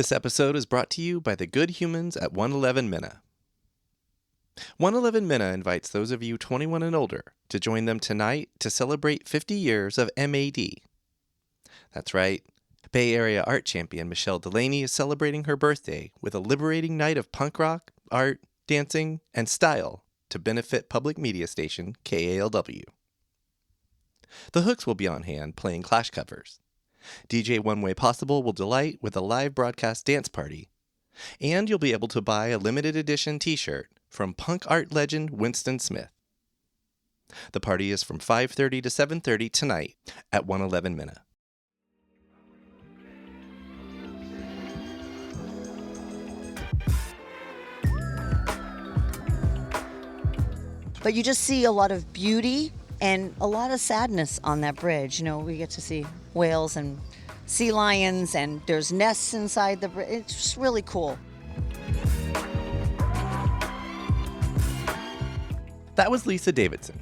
This episode is brought to you by the good humans at 111 Minna. 111 Minna invites those of you 21 and older to join them tonight to celebrate 50 years of MAD. That's right, Bay Area art champion Michelle Delaney is celebrating her birthday with a liberating night of punk rock, art, dancing, and style to benefit public media station KALW. The Hooks will be on hand playing Clash covers. DJ One Way Possible will delight with a live broadcast dance party. And you'll be able to buy a limited edition t-shirt from punk art legend Winston Smith. The party is from 5:30 to 7:30 tonight at 111 Minna. But you just see a lot of beauty and a lot of sadness on that bridge. You know, we get to see whales and sea lions, and there's nests inside the bridge. It's just really cool. That was Lisa Davidson,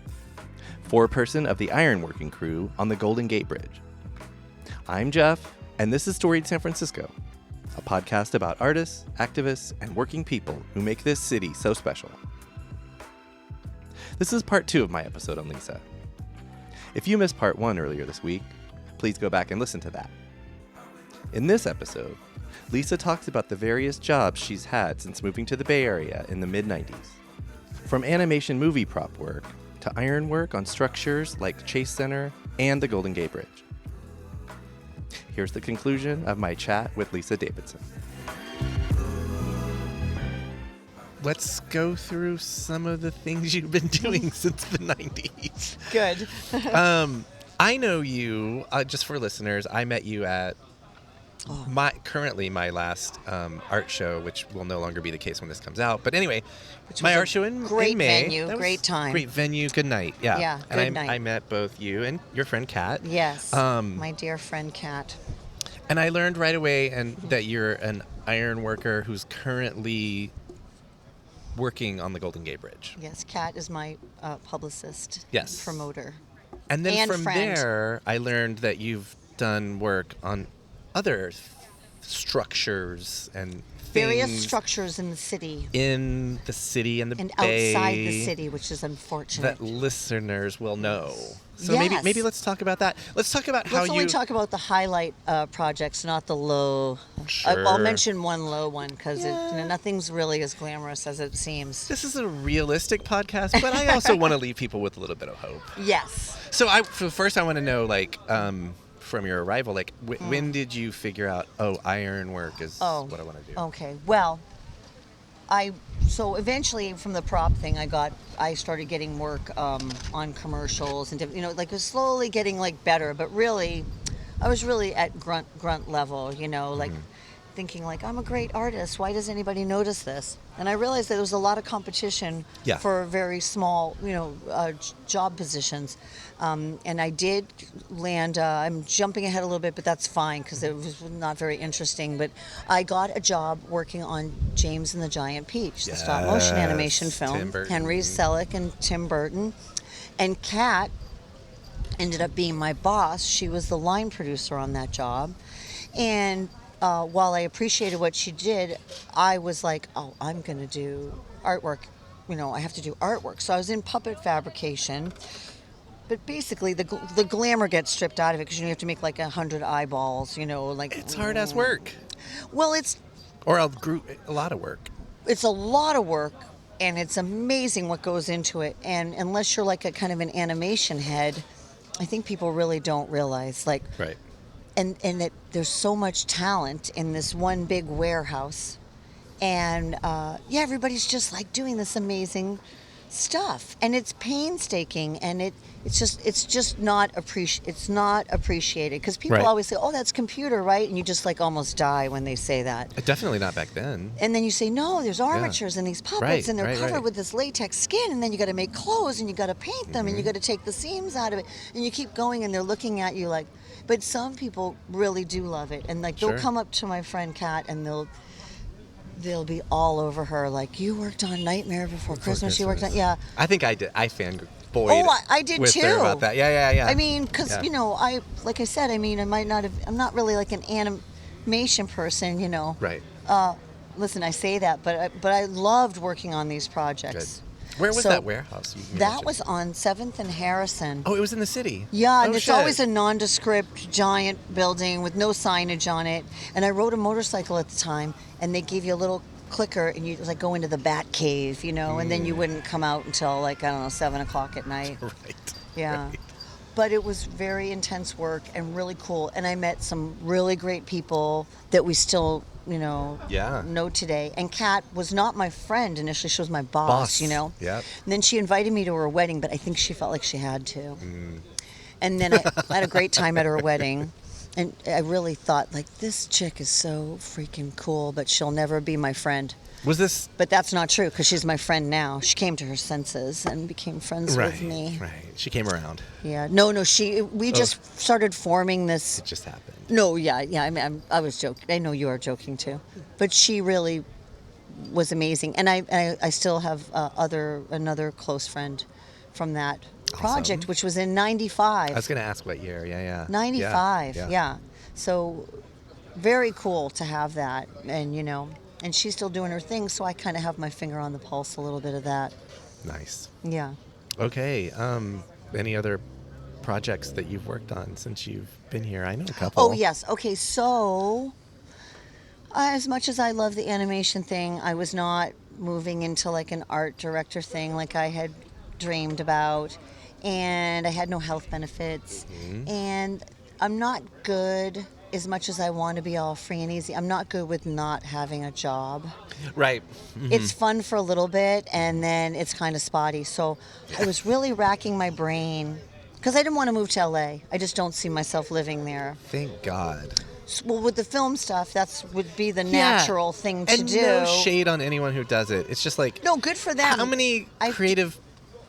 foreperson of the ironworking crew on the Golden Gate Bridge. I'm Jeff, and this is Storied San Francisco, a podcast about artists, activists, and working people who make this city so special. This is part 2 of my episode on Lisa. If you missed part 1 earlier this week, please go back and listen to that. In this episode, Lisa talks about the various jobs she's had since moving to the Bay Area in the mid-90s. From animation movie prop work to ironwork on structures like Chase Center and the Golden Gate Bridge. Here's the conclusion of my chat with Lisa Davidson. Let's go through some of the things you've been doing since the 90s. Good. I know you, just for listeners, I met you at currently my last art show, which will no longer be the case when this comes out. But anyway, my art show in May. Great venue, great time. Great venue, good night. Yeah, Yeah, good night. I met both you and your friend Kat. Yes, my dear friend Kat. And I learned right away that you're an iron worker who's currently working on the Golden Gate Bridge. Yes, Kat is my publicist, yes, promoter. And then and from friend. there, I learned that you've done work on other structures and various structures in the city. In the city and the and Bay. outside the city, which is unfortunate. That listeners will know. So yes. maybe let's talk about that. Let's talk about how Let's only talk about the highlight projects, not the low. Sure. I'll mention one low one because nothing's really as glamorous as it seems. This is a realistic podcast, but I also want to leave people with a little bit of hope. Yes. So first I want to know, from your arrival, when did you figure out, ironwork is what I want to do? Okay. Well, so eventually from the prop thing, I started getting work on commercials and it was slowly getting better, but really, I was really at grunt level, thinking I'm a great artist. Why does anybody notice this? And I realized that there was a lot of competition for very small, job positions. And I did land, I'm jumping ahead a little bit, but that's fine because it was not very interesting. But I got a job working on James and the Giant Peach, the stop motion animation film. Henry Selick and Tim Burton. And Kat ended up being my boss. She was the line producer on that job. And while I appreciated what she did, I was like, I'm going to do artwork. I have to do artwork. So I was in puppet fabrication. But basically, the glamour gets stripped out of it because you have to make 100 eyeballs, It's hard-ass work. Well, Or a lot of work. It's a lot of work, and it's amazing what goes into it. And unless you're a kind of an animation head, I think people really don't realize, Right. And that there's so much talent in this one big warehouse. And, everybody's just doing this amazing stuff. And it's painstaking, and it's just not appreciated. Because people always say, that's computer, right? And you just almost die when they say that. Definitely not back then. And then you say, no, there's armatures and these puppets, and they're covered with this latex skin, and then you got to make clothes, and you got to paint them, and you got to take the seams out of it, and you keep going, and they're looking at you but some people really do love it, and they'll come up to my friend Kat, and they'll be all over her, you worked on Nightmare Before Christmas. You worked on, I think I did. I fangirled I did with too. her about that. Yeah. I mean, because like I said, I'm not really an information person, you know. Right. Listen, I say that, but I loved working on these Good. projects. Where was So, that warehouse? You That mentioned? was on 7th and Harrison. Oh, it was in the city. Yeah, and Oh, it's shit. always a nondescript giant building with no signage on it. And I rode a motorcycle at the time, and they gave you a little clicker, and you like go into the bat cave, you know, and then you wouldn't come out until like, I don't know, 7 o'clock at night. Right. Yeah. Right. But it was very intense work and really cool. And I met some really great people that we still, you know, Yeah. know today. And Kat was not my friend initially. She was my boss, you know. Yep. And then she invited me to her wedding, but I think she felt like she had to. And then I had a great time at her wedding. And I really thought, like, this chick is so freaking cool, but she'll never be my friend. Was this But that's not true because she's my friend now. She came to her senses and became friends with me. Right. She came around. Yeah. No. We just started forming this. It just happened. No. Yeah. I mean, I was joking. I know you are joking too, but she really was amazing. And I still have another close friend from that project, which was in '95. I was going to ask what year. Yeah. 95. Yeah. Yeah. So very cool to have that, and you know. And she's still doing her thing, so I kind of have my finger on the pulse a little bit of that. Nice. Yeah. Okay. Any other projects that you've worked on since you've been here? I know a couple. Oh, yes. Okay, so as much as I love the animation thing, I was not moving into like an art director thing like I had dreamed about. And I had no health benefits. And I'm not good as much as I want to be all free and easy. I'm not good with not having a job. Right. It's fun for a little bit, and then it's kind of spotty. So I was really racking my brain because I didn't want to move to LA. I just don't see myself living there. Thank God. Well, with the film stuff, would be the natural thing to and do. no shade on anyone who does it. It's just like, No, good for them. how many creative,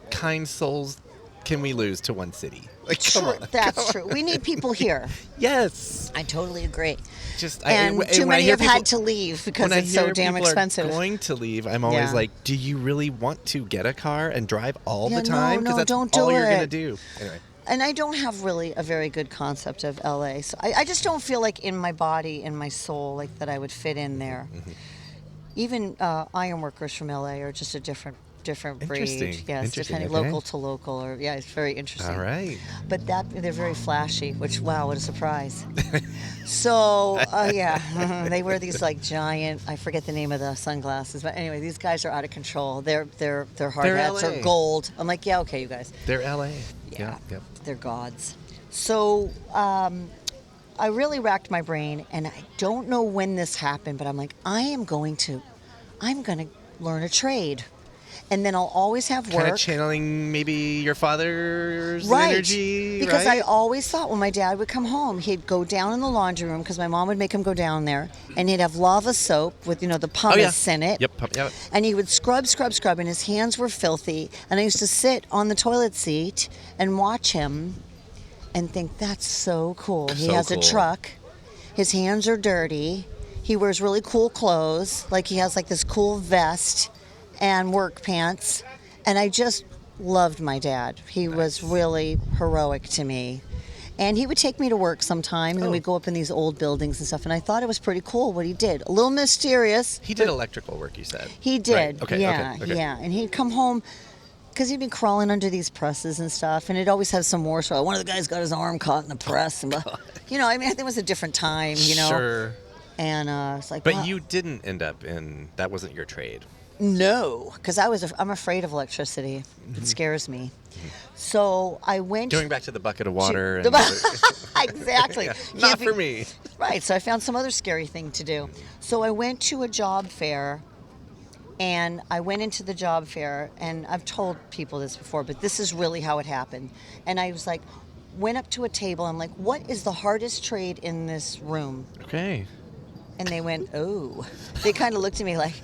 kind souls can we lose to one city? Like, come on. That's true. We need people here. Yes. I totally agree. Just And too many have had to leave because it's so damn expensive. When I hear people are going to leave, I'm always like, do you really want to get a car and drive all the time? No, that's don't all do you're it. going to do. Anyway. And I don't have really a very good concept of LA. So I just don't feel like in my body, in my soul, like that I would fit in there. Even ironworkers from LA are just a different breed. Interesting. Yes, Interesting. depending local to local, or it's very interesting. All right. But they're very flashy, which wow, what a surprise. So they wear these like giant, I forget the name of the sunglasses, but anyway, these guys are out of control. Their hard hats LA. are gold. I'm like, yeah, okay, you guys. They're LA. Yeah. Yep. They're gods. So I really racked my brain, and I don't know when this happened, but I'm like, I'm going to learn a trade. And then I'll always have work. Kind of channeling maybe your father's Right. energy, Because I right? always thought when my dad would come home, he'd go down in the laundry room because my mom would make him go down there, and he'd have lava soap with, the pumice in it. Yep. And he would scrub, and his hands were filthy. And I used to sit on the toilet seat and watch him and think, that's so cool. He So has cool. a truck. His hands are dirty. He wears really cool clothes. Like he has like this cool vest and work pants. And I just loved my dad. He was really heroic to me. And he would take me to work sometime, and then we'd go up in these old buildings and stuff. And I thought it was pretty cool what he did. A little mysterious. He did electrical work, you said. He did. Right. Okay. Yeah. And he'd come home because he'd been crawling under these presses and stuff, and it always has some war. So one of the guys got his arm caught in the press, and I think it was a different time, Sure. And it's like, But wow. you didn't end up in, that wasn't your trade. No, because I'm afraid of electricity. It scares me. So I went. Going back to the bucket of water. Exactly. Yeah, not for me. Right. So I found some other scary thing to do. So I went to a job fair. And I went into the job fair, and I've told people this before, but this is really how it happened. And I was like, went up to a table. I'm like, what is the hardest trade in this room? Okay. And they went, oh. They kind of looked at me like,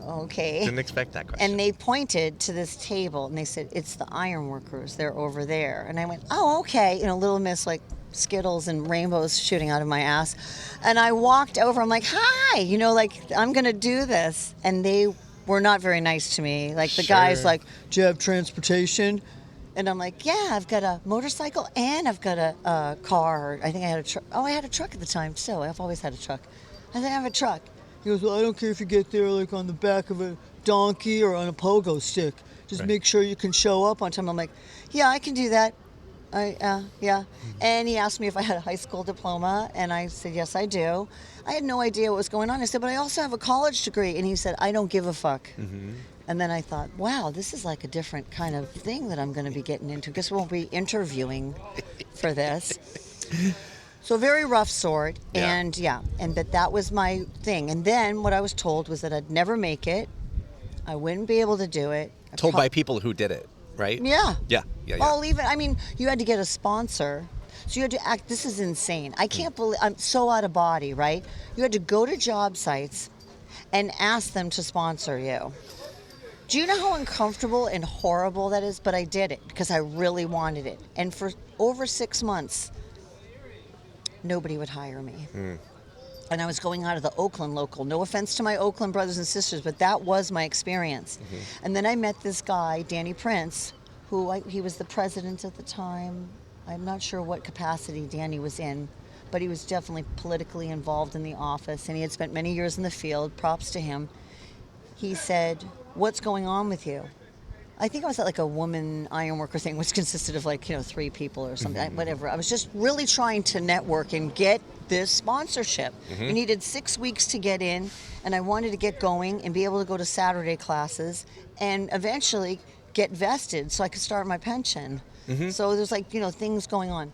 okay. Didn't expect that question. And they pointed to this table, and they said, it's the ironworkers. They're over there. And I went, oh, okay. Little miss, like Skittles and rainbows shooting out of my ass. And I walked over. I'm like, hi. I'm going to do this. And they were not very nice to me. Like the guy's like, do you have transportation? And I'm like, yeah, I've got a motorcycle and I've got a car. I think I had a truck. Oh, I had a truck at the time too. I've always had a truck. I said, I have a truck. He goes, well, I don't care if you get there like on the back of a donkey or on a pogo stick. Just Right. make sure you can show up on time. I'm like, yeah, I can do that. Yeah. And he asked me if I had a high school diploma, and I said, yes, I do. I had no idea what was going on. I said, but I also have a college degree. And he said, I don't give a fuck. And then I thought, wow, this is like a different kind of thing that I'm going to be getting into. Guess we won't be interviewing for this. So very rough sort. Yeah. And that was my thing. And then what I was told was that I'd never make it. I wouldn't be able to do it. Told by people who did it, right? Yeah. Yeah. Well, even, I mean, you had to get a sponsor. So you had to act, this is insane. I can't believe, I'm so out of body, right? You had to go to job sites and ask them to sponsor you. Do you know how uncomfortable and horrible that is? But I did it because I really wanted it. And for over 6 months, nobody would hire me. And I was going out of the Oakland local. No offense to my Oakland brothers and sisters, but that was my experience. And then I met this guy, Danny Prince, he was the president at the time. I'm not sure what capacity Danny was in, but he was definitely politically involved in the office, and he had spent many years in the field. Props to him. He said, what's going on with you? I think I was at like a woman ironworker thing, which consisted of like, 3 people or something, whatever. I was just really trying to network and get this sponsorship. We needed 6 weeks to get in, and I wanted to get going and be able to go to Saturday classes and eventually get vested so I could start my pension. So there's like, things going on.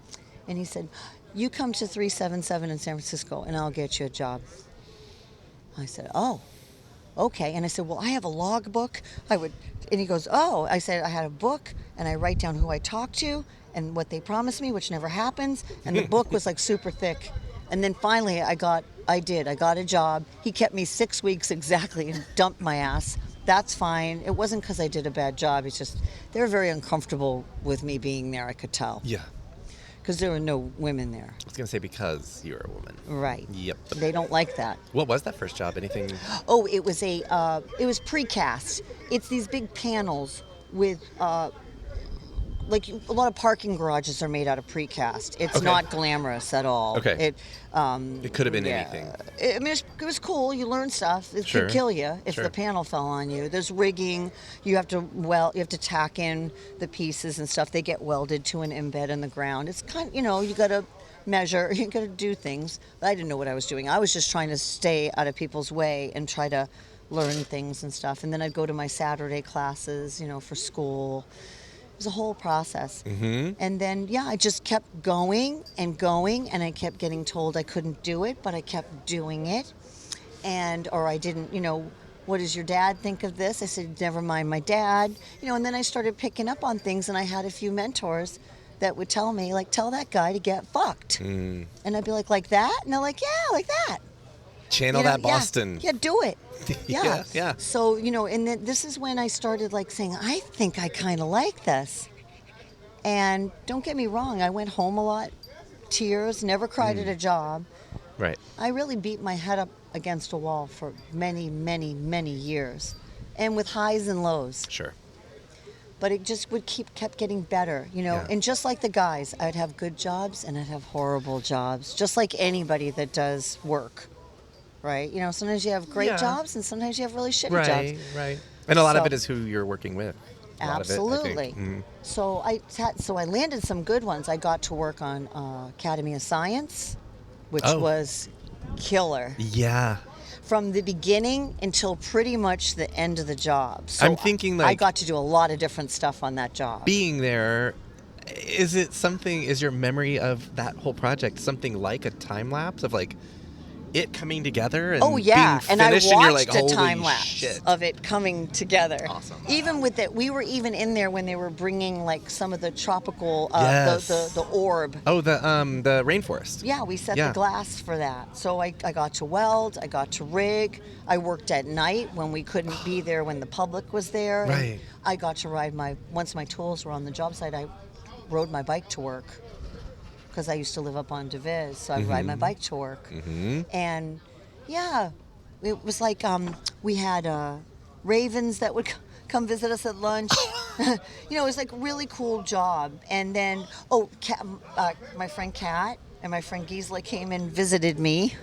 And he said, you come to 377 in San Francisco and I'll get you a job. I said, oh, okay. And I said, well, I have a logbook. And he goes, oh. I said, I had a book, and I write down who I talked to and what they promised me, which never happens. And the book was like super thick. And then finally I got a job. He kept me 6 weeks exactly and dumped my ass. That's fine. It wasn't because I did a bad job. It's just they were very uncomfortable with me being there, I could tell. Yeah. Because there were no women there. I was going to say because you're a woman. Right. Yep. They don't like that. What was that first job? Anything? Oh, it was precast. It's these big panels with, like a lot of parking garages are made out of precast. It's not glamorous at all. Okay. It could have been anything. I mean, it was cool. You learn stuff. It could kill you if the panel fell on you. There's rigging. You have to tack in the pieces and stuff. They get welded to an embed in the ground. It's kind of, you got to measure. You got to do things. But I didn't know what I was doing. I was just trying to stay out of people's way and try to learn things and stuff. And then I'd go to my Saturday classes, for school. It was a whole process. And then, I just kept going, and I kept getting told I couldn't do it, but I kept doing it. Or I didn't, what does your dad think of this? I said, never mind my dad. And then I started picking up on things, and I had a few mentors that would tell me, like, tell that guy to get fucked. And I'd be like that? And they're like, yeah, like that. Channel that Boston. Yeah, do it. Yeah. So, and then this is when I started saying, I think I kind of like this. And don't get me wrong, I went home a lot, tears, never cried at a job. Right. I really beat my head up against a wall for many, many, many years, and with highs and lows. Sure. But it just kept getting better, And just like the guys, I'd have good jobs and I'd have horrible jobs, just like anybody that does work. Right, sometimes you have great jobs, and sometimes you have really shitty jobs. Right. And a lot of it is who you're working with. Absolutely. So I landed some good ones. I got to work on Academy of Science, which was killer. Yeah. From the beginning until pretty much the end of the job. So I'm thinking I got to do a lot of different stuff on that job. Being there, is your memory of that whole project something like a time lapse of it coming together and being finished, and I watched and you're like, a holy time lapse shit. of it coming together. Awesome. Even with that, we were even in there when they were bringing some of the tropical, Yes. the orb. Oh, the rainforest. Yeah, we set the glass for that. So I got to weld, I got to rig. I worked at night when we couldn't be there when the public was there. Right. And I got to ride once my tools were on the job site, I rode my bike to work. Because I used to live up on Davidson, so I'd ride my bike to work. And it was like we had ravens that would come visit us at lunch. It was like a really cool job. And then, my friend Kat and my friend Gisela came and visited me.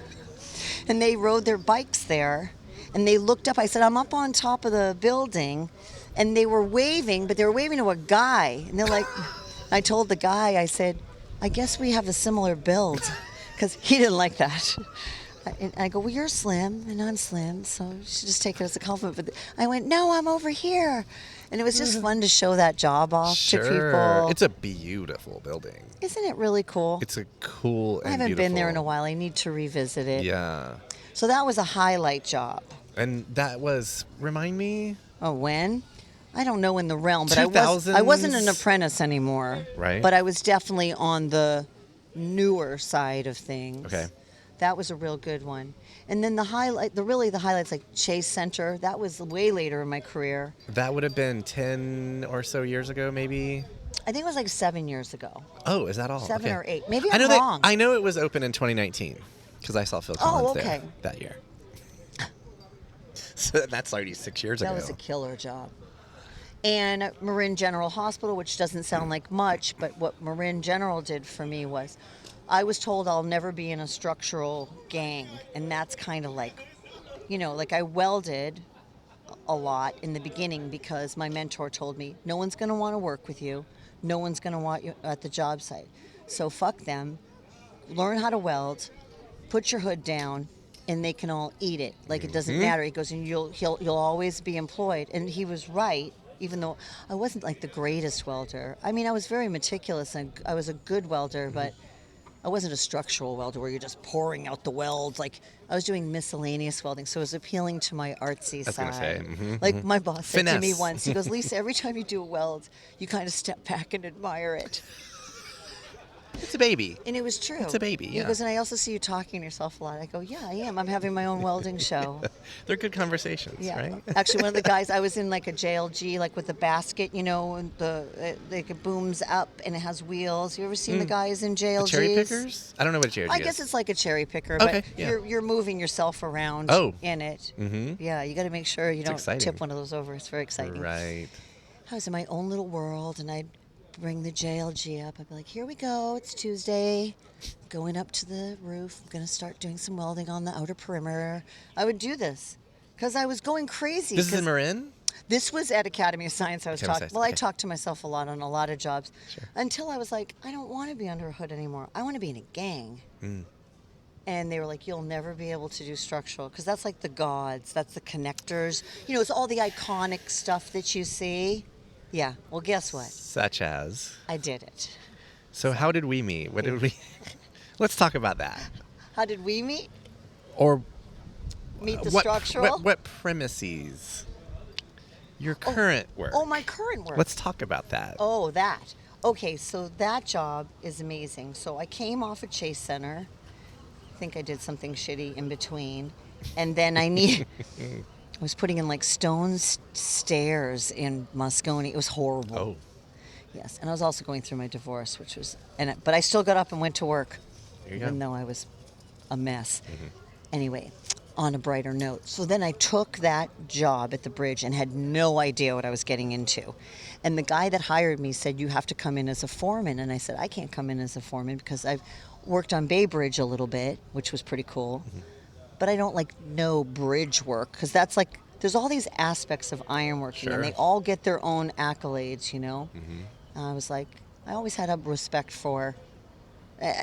And they rode their bikes there, and they looked up. I said, I'm up on top of the building, and they were waving, but they were waving to a guy. And they're like, I told the guy, I said, I guess we have a similar build, because he didn't like that. And I go, well, you're slim, and I'm slim, so you should just take it as a compliment. But I went, no, I'm over here. And it was just fun to show that job off to people. It's a beautiful building. Isn't it really cool? It's a cool and I haven't beautiful. been there in a while. I need to revisit it. Yeah. So that was a highlight job. And that was, remind me? Oh, when? I don't know in the realm, but 2000s? I wasn't an apprentice anymore. Right. But I was definitely on the newer side of things. Okay. That was a real good one. And then the highlights like Chase Center, that was way later in my career. That would have been 10 or so years ago, maybe? I think it was like 7 years ago. Oh, is that all? 7 Okay. or 8. Maybe I'm wrong. I know it was open in 2019 because I saw Phil Collins okay. there that year. So that's already 6 years ago. That was a killer job. And Marin General Hospital, which doesn't sound like much, but what Marin General did for me was I was told I'll never be in a structural gang. And that's kind of like, like I welded a lot in the beginning because my mentor told me, no one's going to want to work with you. No one's going to want you at the job site. So fuck them. Learn how to weld. Put your hood down. And they can all eat it. Like it doesn't matter. He goes, and you'll always be employed. And he was right, even though I wasn't like the greatest welder. I mean, I was very meticulous and I was a good welder, but I wasn't a structural welder where you're just pouring out the welds. Like I was doing miscellaneous welding, so it was appealing to my artsy side. I was gonna say, like my boss said to me Finesse. once, he goes, Lisa, every time you do a weld, you kind of step back and admire it. It's a baby. And it was true. It's a baby, He yeah. goes, and I also see you talking to yourself a lot. I go, yeah, I am. I'm having my own welding show. They're good conversations, Yeah. right? Actually, one of the guys, I was in like a JLG, like with the basket, and it booms up and it has wheels. You ever seen the guys in JLGs? Cherry pickers? I don't know what a cherry I is. guess it's like a cherry picker, Okay, but yeah. you're moving yourself around in it. Mm-hmm. Yeah, you got to make sure you don't exciting. tip one of those over. It's very exciting. Right. I was in my own little world, and I'd bring the JLG up. I'd be like, here we go. It's Tuesday. Going up to the roof. I'm going to start doing some welding on the outer perimeter. I would do this because I was going crazy. This is in Marin? This was at Academy of Science. I was Academy of talking. Science, Well, I okay. talked to myself a lot on a lot of jobs Sure. until I was like, I don't want to be under a hood anymore. I want to be in a gang. And they were like, you'll never be able to do structural because that's like the gods. That's the connectors. It's all the iconic stuff that you see. Yeah. Well, guess what? Such as. I did it. So how did we meet? What did we? Let's talk about that. How did we meet? Or Meet the structural? What premises? Your current work. Oh, my current work. Let's talk about that. Oh, that. Okay, so that job is amazing. So I came off of Chase Center. I think I did something shitty in between. And then I was putting in like stone stairs in Moscone. It was horrible. Oh. Yes, and I was also going through my divorce, but I still got up and went to work, There you even go. though I was a mess. Anyway, on a brighter note. So then I took that job at the bridge and had no idea what I was getting into. And the guy that hired me said, you have to come in as a foreman. And I said, I can't come in as a foreman because I've worked on Bay Bridge a little bit, which was pretty cool. But I don't know bridge work because that's like, there's all these aspects of ironworking Sure. and they all get their own accolades, I was like, I always had a respect for,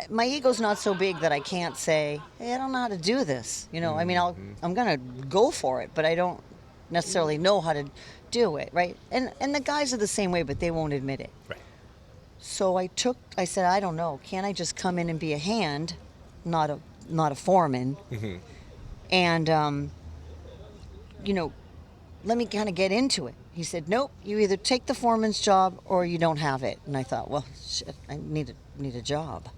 my ego's not so big that I can't say, hey, I don't know how to do this. I mean, I'm going to go for it, but I don't necessarily know how to do it, right? And the guys are the same way, but they won't admit it. Right. So I said, I don't know. Can't I just come in and be a hand, not a foreman? And, let me kind of get into it. He said, nope, you either take the foreman's job or you don't have it. And I thought, well, shit, I need a job.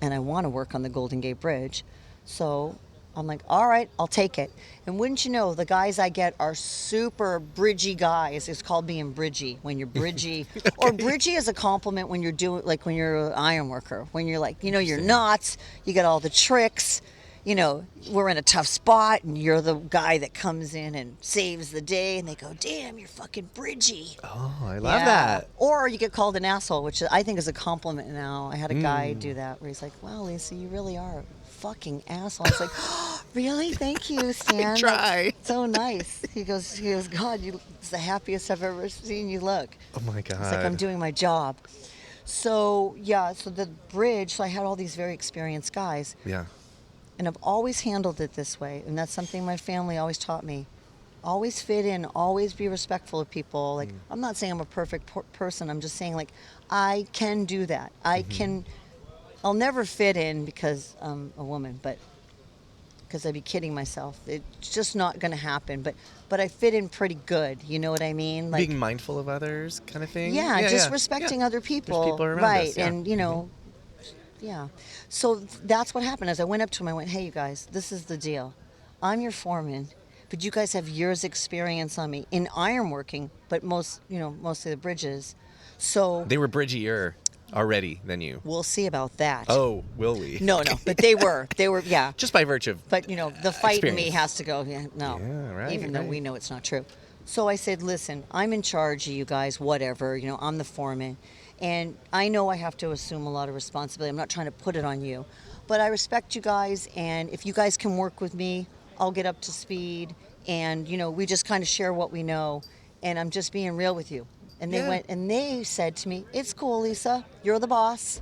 And I want to work on the Golden Gate Bridge. So I'm like, all right, I'll take it. And wouldn't you know, the guys I get are super bridgy guys. It's called being bridgy when you're bridgy. Okay. Or bridgy is a compliment when you're when you're an ironworker. When you're like, you're knots, you got all the tricks. We're in a tough spot and you're the guy that comes in and saves the day and they go, damn, you're fucking bridgy. Oh, I love that. Or you get called an asshole, which I think is a compliment now. I had a guy do that where he's like, wow, Lisa, you really are a fucking asshole. I was like, Really? Thank you, Stan. try. That's so nice. He goes, God, it's the happiest I've ever seen you look. Oh my It's like I'm God. doing my job. So, yeah, so the bridge, so I had all these very experienced guys, Yeah. and I've always handled it this way, and that's something my family always taught me. Always fit in, always be respectful of people. Like, I'm not saying I'm a perfect person, I'm just saying, like, I can do that. I'll never fit in because I'm a woman, but because I'd be kidding myself. It's just not going to happen. But I fit in pretty good. You know what I mean? Like, Being mindful of others kind of thing. yeah, just Yeah. respecting Yeah. other There's people, people around right? us. Yeah. And yeah. So that's what happened. As I went up to him, I went, "Hey, you guys, this is the deal. I'm your foreman, but you guys have years' experience on me in ironworking, but mostly the bridges. So They were bridgier already than you. we'll see about that. Oh, will we? No, but they were, yeah. Just by virtue of. But the fight in me experience. has to go. Yeah, no, Yeah, right, even though right. we know it's not true. So I said, listen, I'm in charge of you guys. Whatever, I'm the foreman, and I know I have to assume a lot of responsibility. I'm not trying to put it on you, but I respect you guys, and if you guys can work with me, I'll get up to speed, and we just kind of share what we know, and I'm just being real with you. And they Yeah. went and they said to me, "It's cool, Lisa. You're the boss,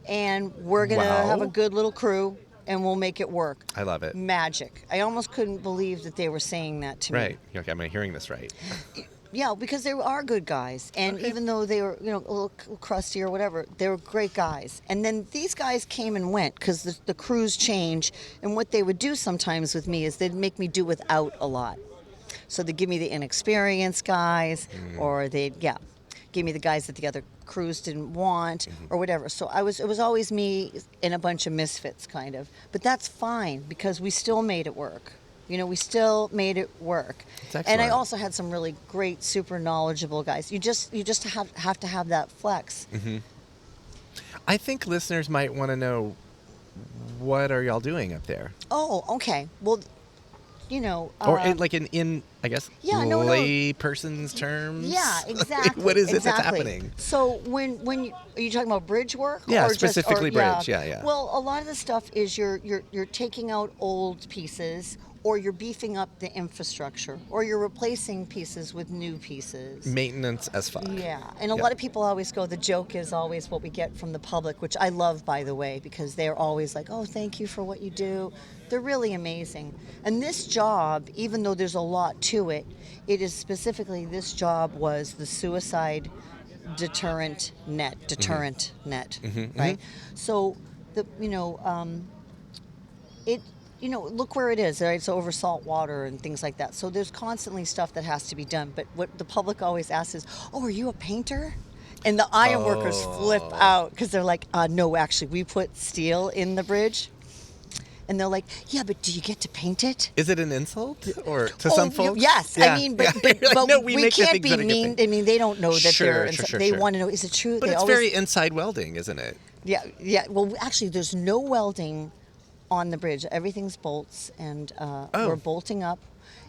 and we're gonna Wow. have a good little crew, and we'll make it work." I love it. Magic. I almost couldn't believe that they were saying that to me. Right. Okay, am I hearing this right? Yeah, because they are good guys, and Okay. even though they were a little crusty or whatever, they were great guys. And then these guys came and went because the crews change, and what they would do sometimes with me is they'd make me do without a lot. So they'd give me the inexperienced guys, or they'd give me the guys that the other crews didn't want, or whatever. So it was always me and a bunch of misfits, kind of. But that's fine because we still made it work. We still made it work. That's And I excellent. also had some really great, super knowledgeable guys. You just have to have that flex. I think listeners might want to know, what are y'all doing up there? Oh, okay. Well, Or in I guess, Yeah, no. lay person's terms? Yeah, exactly. What is it that's exactly. happening? So when are you talking about bridge work? Yeah, or specifically bridge. Yeah. Well, a lot of the stuff is you're taking out old pieces, or you're beefing up the infrastructure, or you're replacing pieces with new pieces. Maintenance as fuck. Yeah, and a lot of people always go, the joke is always what we get from the public, which I love, by the way, because they're always like, "Oh, thank you for what you do." They're really amazing. And this job, even though there's a lot to it, it is specifically, this job was the suicide deterrent net, right? So look where it is, right? It's over salt water and things like that. So there's constantly stuff that has to be done. But what the public always asks is, "Oh, are you a painter?" And the ironworkers flip out because they're like, "No, actually, we put steel in the bridge." And they're like, "Yeah, but do you get to paint it?" Is it an insult or to some folks? Yes. Yeah. I mean, but You're like, but no, we make the can't things be that are good mean. things. I mean, they don't know that Sure, they're. They want to know, is it true? But They it's always, very inside welding, isn't it? Yeah. Well, actually, there's no welding on the bridge. Everything's bolts, and we're bolting up,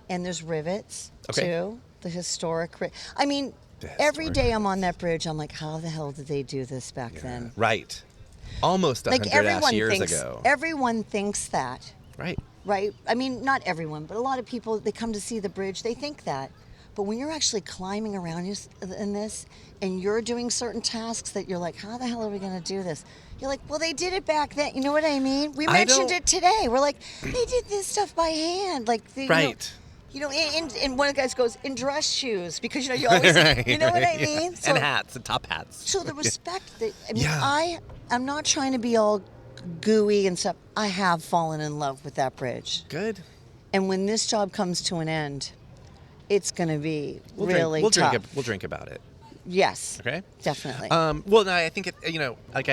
and there's rivets too. The historic. I mean, every day I'm on that bridge, I'm like, how the hell did they do this back then? Right. Almost 100 years ago. Everyone thinks that. Right. Right? I mean, not everyone, but a lot of people, they come to see the bridge, they think that. But when you're actually climbing around in this, and you're doing certain tasks that you're like, how the hell are we going to do this? You're like, well, they did it back then. You know what I mean? We mentioned it today. We're like, they did this stuff by hand. Like, Right. And one of the guys goes, in dress shoes, because, you always, you know what I mean? So, and hats and top hats. So the respect that, I'm not trying to be all gooey and stuff. I have fallen in love with that bridge. Good. And when this job comes to an end, it's going to be really we'll tough. We'll drink about it. Yes. Okay. Definitely. Well, no, I think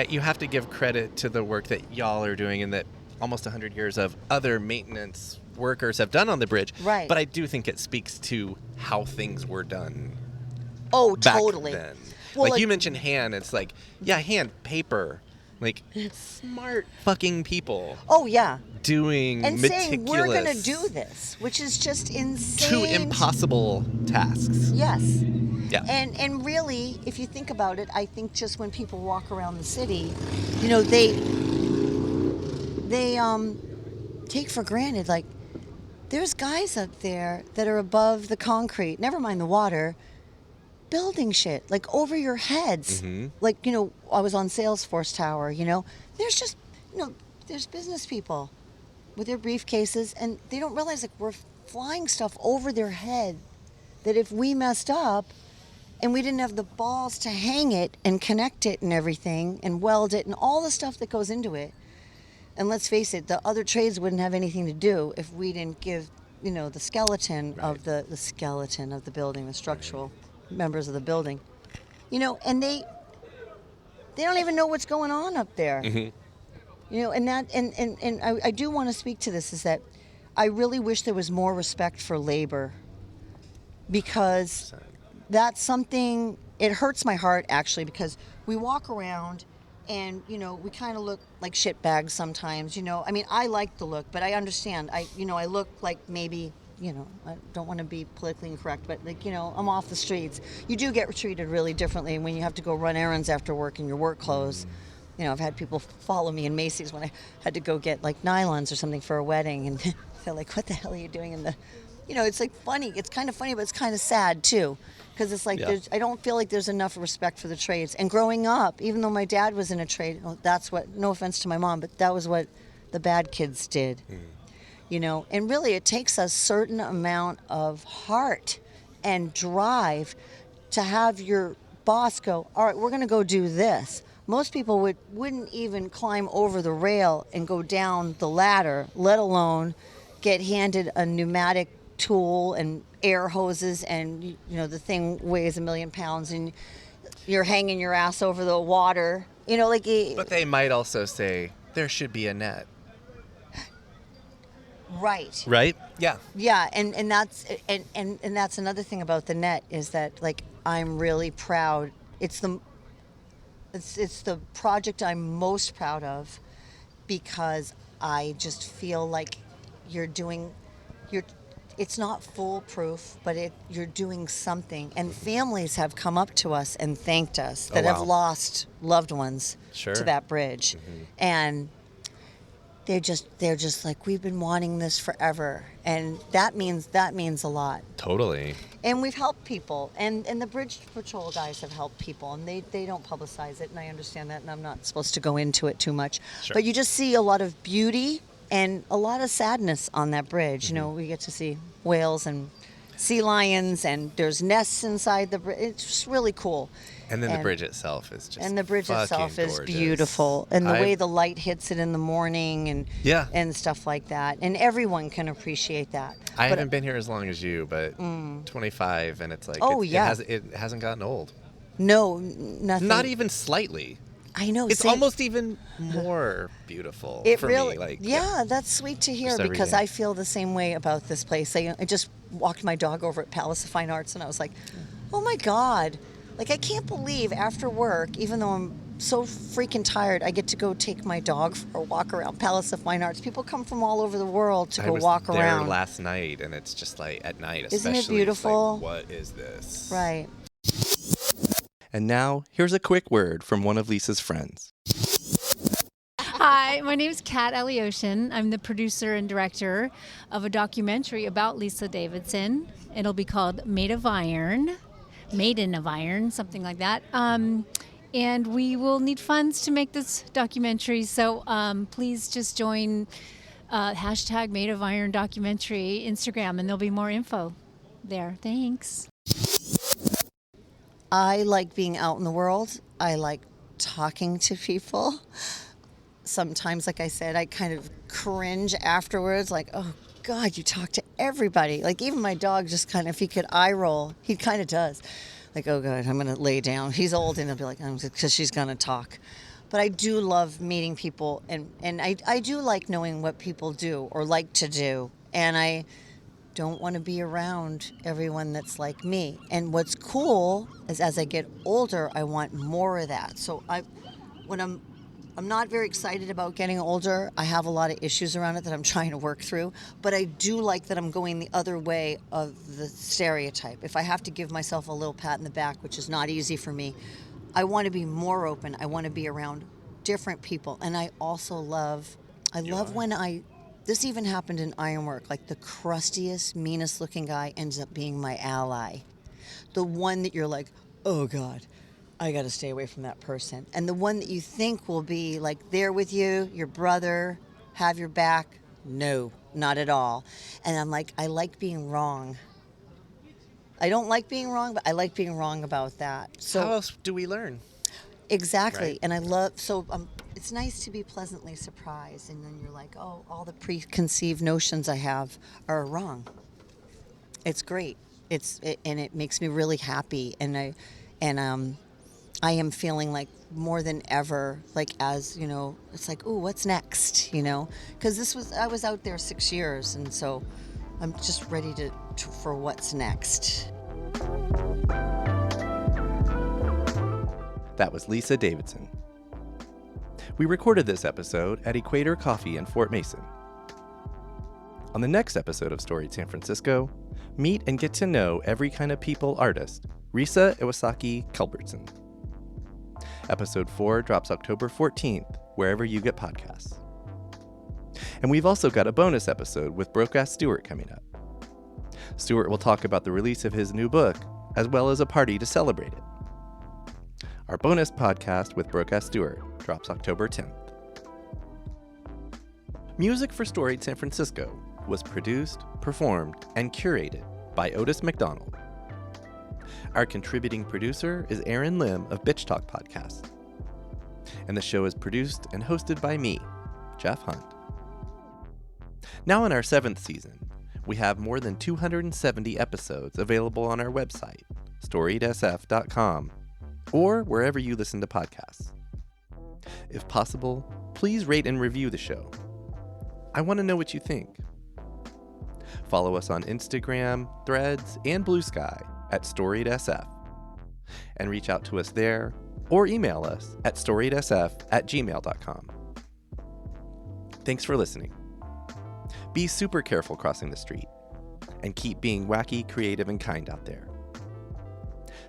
you have to give credit to the work that y'all are doing, and that almost 100 years of other maintenance workers have done on the bridge. Right. But I do think it speaks to how things were done. Oh, back totally. Then. Well, like you mentioned hand, it's like, hand, paper, like smart fucking people. Oh, yeah. Doing and meticulous, saying we're going to do this, which is just insane. two impossible tasks. Yes. Yeah. And really, if you think about it, I think just when people walk around the city, take for granted. Like, there's guys up there that are above the concrete, never mind the water, building shit, like over your heads. Mm-hmm. Like, I was on Salesforce Tower, there's just, there's business people with their briefcases, and they don't realize, like, we're flying stuff over their head that if we messed up and we didn't have the balls to hang it and connect it and everything and weld it and all the stuff that goes into it. And let's face it, the other trades wouldn't have anything to do if we didn't give, the skeleton Right. of the skeleton of the building, the structural members of the building. And they don't even know what's going on up there. Mm-hmm. And that and I do want to speak to this, is that I really wish there was more respect for labor, because that's something, it hurts my heart actually, because we walk around and we kind of look like shit bags sometimes. I mean, I like the look, but I understand, I look like, maybe, I don't want to be politically incorrect, but, like, I'm off the streets. You do get treated really differently when you have to go run errands after work in your work clothes. I've had people follow me in Macy's when I had to go get, like, nylons or something for a wedding, and they're like, what the hell are you doing in the, it's like funny. It's kind of funny, but it's kind of sad too, because it's like, I don't feel like there's enough respect for the trades. And growing up, even though my dad was in a trade, that's what, no offense to my mom, but that was what the bad kids did. And really it takes a certain amount of heart and drive to have your boss go, all right, we're going to go do this. Most people wouldn't even climb over the rail and go down the ladder, let alone get handed a pneumatic tool and air hoses, and the thing weighs 1,000,000 pounds, and you're hanging your ass over the water. But they might also say there should be a net. Right. Right? Yeah. Yeah, and that's and that's another thing about the net, is that, like, I'm really proud. It's the project I'm most proud of, because I just feel like you're it's not foolproof, but you're doing something. And families have come up to us and thanked us that have lost loved ones to that bridge. And they're just like, we've been wanting this forever, and that means a lot. Totally. And we've helped people, and the bridge patrol guys have helped people, and they don't publicize it, and I understand that, and I'm not supposed to go into it too much. But you just see a lot of beauty and a lot of sadness on that bridge. We get to see whales and sea lions, and there's nests inside the bridge. It's just really cool. And then the bridge itself is just And the bridge itself is gorgeous. Beautiful. And the way the light hits it in the morning, and stuff like that. And everyone can appreciate that. I haven't been here as long as you, but 25, and it's like, it hasn't gotten old. No, nothing. Not even slightly. I know. It's almost even more beautiful for me. Like, that's sweet to hear, because I feel the same way about this place. I just walked my dog over at Palace of Fine Arts, and I was like, oh my God. Like, I can't believe after work, even though I'm so freaking tired, I get to go take my dog for a walk around Palace of Fine Arts. People come from all over the world to go walk around. I was there last night, and it's just like, at night especially. Isn't it beautiful? It's like, what is this? Right. And now, here's a quick word from one of Lisa's friends. Hi, my name is Kat Elioshin. I'm the producer and director of a documentary about Lisa Davidson. It'll be called Maiden of Iron, something like that. And we will need funds to make this documentary, so please just join hashtag Made of Iron documentary Instagram, and there'll be more info there. Thanks. I like being out in the world. I like talking to people. Sometimes, like I said, I kind of cringe afterwards, like, oh God, you talk to everybody. Like, even my dog just kind of, if he could eye roll, he kind of does. Like, oh God, I'm going to lay down. He's old, and he'll be like, because she's going to talk. But I do love meeting people, and I do like knowing what people do or like to do. And I don't want to be around everyone that's like me. And what's cool is, as I get older, I want more of that. So I'm not very excited about getting older. I have a lot of issues around it that I'm trying to work through. But I do like that I'm going the other way of the stereotype. If I have to give myself a little pat in the back, which is not easy for me, I want to be more open. I want to be around different people. And I also love when I This even happened in Ironwork. Like the crustiest, meanest looking guy ends up being my ally. The one that you're like, oh God, I got to stay away from that person. And the one that you think will be like there with you, your brother, have your back. No, not at all. And I'm like, I like being wrong. I don't like being wrong, but I like being wrong about that. So How else do we learn? exactly. Right. And I love, so it's nice to be pleasantly surprised. And then you're like, oh, all the preconceived notions I have are wrong. It's great. And it makes me really happy. I am feeling like more than ever, like as, you know, it's like, ooh, what's next, you know? Because I was out there 6 years. And so I'm just ready for what's next. That was Lisa Davidson. We recorded this episode at Equator Coffee in Fort Mason. On the next episode of Storied San Francisco, meet and get to know every kind of people artist, Risa Iwasaki Culbertson. Episode 4 drops October 14th, wherever you get podcasts. And we've also got a bonus episode with Brokath Stewart coming up. Stewart will talk about the release of his new book, as well as a party to celebrate it. Our bonus podcast with Brokath Stewart drops October 10th. Music for Storied San Francisco was produced, performed, and curated by Otis McDonald. Our contributing producer is Aaron Lim of Bitch Talk Podcast. And the show is produced and hosted by me, Jeff Hunt. Now in our 7th season, we have more than 270 episodes available on our website, storiedsf.com, or wherever you listen to podcasts. If possible, please rate and review the show. I want to know what you think. Follow us on Instagram, Threads, and Blue Sky at storiedsf, and reach out to us there or email us at storiedsf@gmail.com. Thanks for listening. Be super careful crossing the street, and keep being wacky, creative, and kind out there.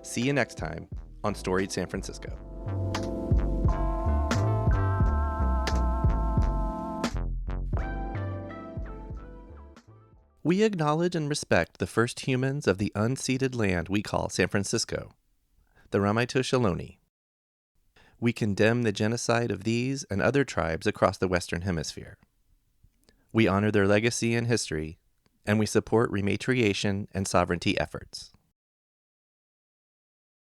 See you next time on Storied San Francisco. We acknowledge and respect the first humans of the unceded land we call San Francisco, the Ramaytush Ohlone. We condemn the genocide of these and other tribes across the Western Hemisphere. We honor their legacy and history, and we support rematriation and sovereignty efforts.